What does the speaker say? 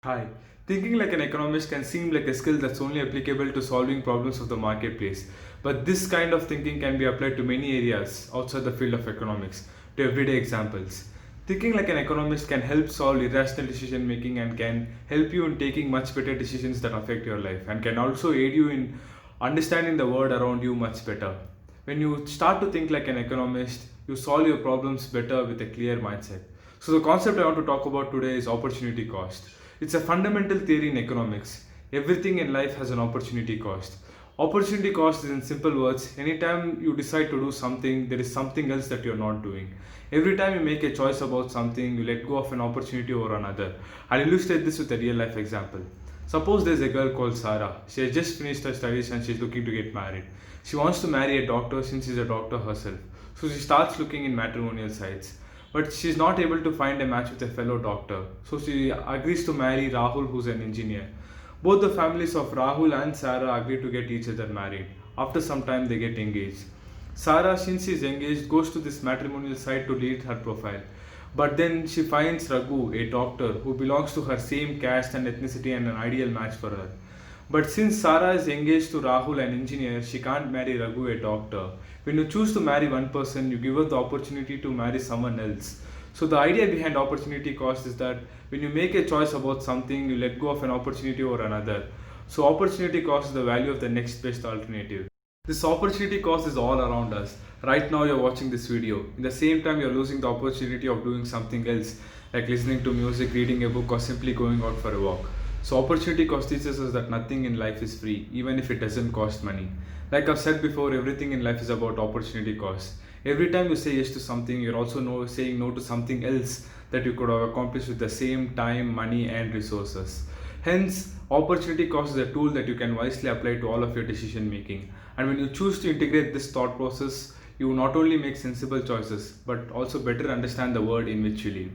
Hi. Thinking like an economist can seem like a skill that's only applicable to solving problems of the marketplace. But this kind of thinking can be applied to many areas outside the field of economics, to everyday examples. Thinking like an economist can help solve irrational decision making and can help you in taking much better decisions that affect your life and can also aid you in understanding the world around you much better. When you start to think like an economist, you solve your problems better with a clear mindset. So, the concept I want to talk about today is opportunity cost. It's a fundamental theory in economics. Everything in life has an opportunity cost. Opportunity cost is in simple words, anytime you decide to do something, there is something else that you're not doing. Every time you make a choice about something, you let go of an opportunity over another. I'll illustrate this with a real life example. Suppose there's a girl called Sarah. She has just finished her studies and she's looking to get married. She wants to marry a doctor since she's a doctor herself. So she starts looking in matrimonial sites. But she's not able to find a match with a fellow doctor. So she agrees to marry Rahul, who's an engineer. Both the families of Rahul and Sarah agree to get each other married. After some time, they get engaged. Sarah, since she's engaged, goes to this matrimonial site to delete her profile. But then she finds Raghu, a doctor, who belongs to her same caste and ethnicity and an ideal match for her. But since Sarah is engaged to Rahul, an engineer, she can't marry Raghu, a doctor. When you choose to marry one person, you give her the opportunity to marry someone else. So, the idea behind opportunity cost is that when you make a choice about something, you let go of an opportunity over another. So, opportunity cost is the value of the next best alternative. This opportunity cost is all around us. Right now, you're watching this video. In the same time, you're losing the opportunity of doing something else, like listening to music, reading a book, or simply going out for a walk. So, opportunity cost teaches us that nothing in life is free, even if it doesn't cost money. Like I've said before, everything in life is about opportunity cost. Every time you say yes to something, you're also saying no to something else that you could have accomplished with the same time, money, and resources. Hence, opportunity cost is a tool that you can wisely apply to all of your decision making. And when you choose to integrate this thought process, you not only make sensible choices but also better understand the world in which you live.